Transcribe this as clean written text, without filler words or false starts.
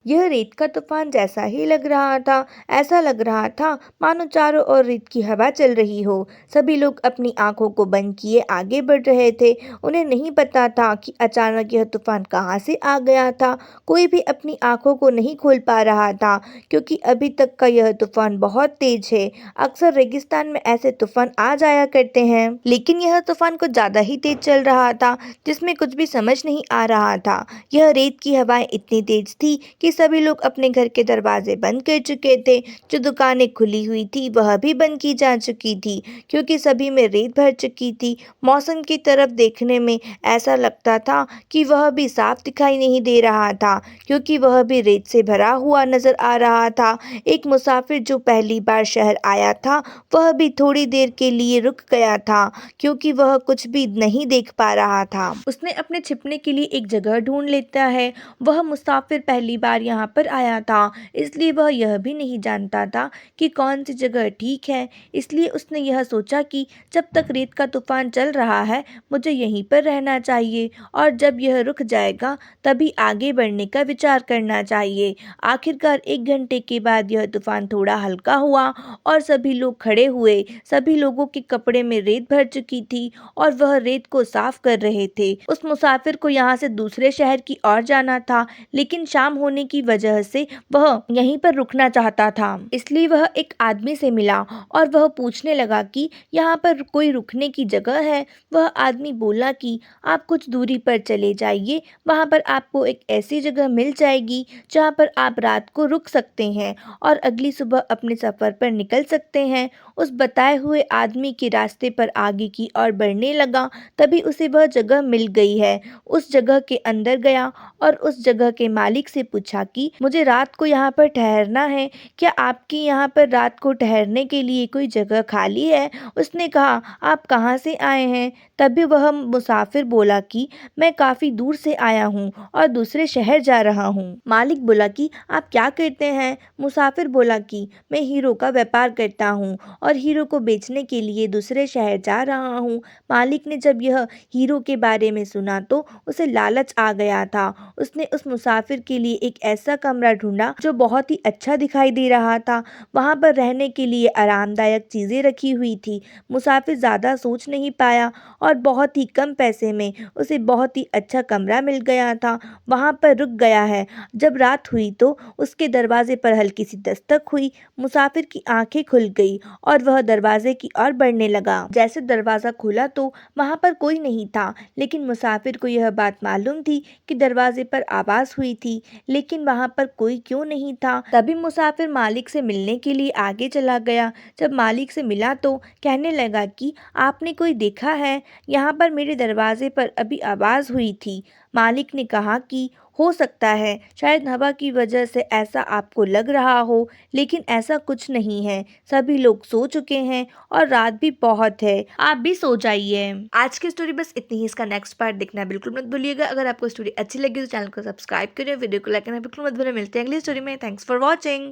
यह रेत का तूफान जैसा ही लग रहा था। ऐसा लग रहा था मानो चारों ओर रेत की हवा चल रही हो। सभी लोग अपनी आंखों को बंद किए आगे बढ़ रहे थे। उन्हें नहीं पता था कि अचानक यह तूफान कहाँ से आ गया था। कोई भी अपनी आंखों को नहीं खोल पा रहा था, क्योंकि अभी तक का यह तूफान बहुत तेज है। अक्सर रेगिस्तान में ऐसे तूफान आ जाया करते हैं, लेकिन यह तूफान कुछ ज्यादा ही तेज चल रहा था, जिसमें कुछ भी समझ नहीं आ रहा था। यह रेत की हवाएं इतनी तेज थी कि सभी लोग अपने घर के दरवाजे बंद कर चुके थे। जो दुकानें खुली हुई थी वह भी बंद की जा चुकी थी, क्योंकि सभी में रेत भर चुकी थी। मौसम की तरफ देखने में ऐसा लगता था कि वह भी साफ दिखाई नहीं दे रहा था, क्योंकि वह भी रेत से भरा हुआ नजर आ रहा था। एक मुसाफिर जो पहली बार शहर आया था, वह भी थोड़ी देर के लिए रुक गया था, क्योंकि वह कुछ भी नहीं देख पा रहा था। उसने अपने छिपने के लिए एक जगह ढूंढ लेता है। वह मुसाफिर पहली बार यहाँ पर आया था, इसलिए वह यह भी नहीं जानता था कि कौन सी जगह ठीक है। इसलिए उसने यह सोचा कि जब तक रेत का तूफान चल रहा है, मुझे यहीं पर रहना चाहिए, और जब यह रुक जाएगा तभी आगे बढ़ने का विचार करना चाहिए। आखिरकार 1 घंटे के बाद यह तूफान थोड़ा हल्का हुआ और सभी लोग खड़े हुए। सभी लोगों के कपड़े में रेत भर चुकी थी और वह रेत को साफ कर रहे थे। उस मुसाफिर को यहाँ से दूसरे शहर की ओर जाना था, लेकिन शाम होने की वजह से वह यहीं पर रुकना चाहता था। इसलिए वह एक आदमी से मिला और वह पूछने लगा कि यहाँ पर कोई रुकने की जगह है। वह आदमी बोला कि आप कुछ दूरी पर चले जाइए, वहाँ पर आपको एक ऐसी जगह मिल जाएगी जहाँ पर आप रात को रुक सकते हैं और अगली सुबह अपने सफर पर निकल सकते हैं। उस बताए हुए आदमी के रास्ते पर आगे की ओर बढ़ने लगा, तभी उसे वह जगह मिल गई है। उस जगह के अंदर गया और उस जगह के मालिक से पूछा कि मुझे रात को यहाँ पर ठहरना है, क्या आपकी यहाँ पर रात को ठहरने के लिए कोई जगह खाली है? उसने कहा, आप कहाँ से आए हैं? तभी वह मुसाफिर बोला कि मैं काफ़ी दूर से आया हूँ और दूसरे शहर जा रहा हूँ। मालिक बोला कि आप क्या करते हैं? मुसाफिर बोला कि मैं हीरो का व्यापार करता हूँ और हीरो को बेचने के लिए दूसरे शहर जा रहा हूँ। मालिक ने जब यह हीरो के बारे में सुना तो उसे लालच आ गया था। उसने उस मुसाफिर के लिए एक ऐसा कमरा ढूंढा जो बहुत ही अच्छा दिखाई दे रहा था। वहां पर रहने के लिए आरामदायक चीजें रखी हुई थी। मुसाफिर ज्यादा सोच नहीं पाया और बहुत ही कम पैसे में उसे बहुत ही अच्छा कमरा मिल गया था। वहां पर रुक गया है। जब रात हुई तो उसके दरवाजे पर हल्की सी दस्तक हुई। मुसाफिर की आंखें खुल गई और वह दरवाजे की ओर बढ़ने लगा। जैसे दरवाजा खुला तो वहां पर कोई नहीं था, लेकिन मुसाफिर को यह बात मालूम थी कि दरवाजे पर आवाज हुई थी, लेकिन वहां पर कोई क्यों नहीं था। तभी मुसाफिर मालिक से मिलने के लिए आगे चला गया। जब मालिक से मिला तो कहने लगा कि आपने कोई देखा है? यहाँ पर मेरे दरवाजे पर अभी आवाज हुई थी। मालिक ने कहा कि हो सकता है, शायद हवा की वजह से ऐसा आपको लग रहा हो, लेकिन ऐसा कुछ नहीं है। सभी लोग सो चुके हैं और रात भी बहुत है, आप भी सो जाइए। आज की स्टोरी बस इतनी ही। इसका नेक्स्ट पार्ट देखना बिल्कुल मत भूलिएगा। अगर आपको स्टोरी अच्छी लगी तो चैनल को सब्सक्राइब करिए, वीडियो को लाइक करना बिल्कुल मत भूलिए। मिलते हैं अगली स्टोरी में। Thanks for watching.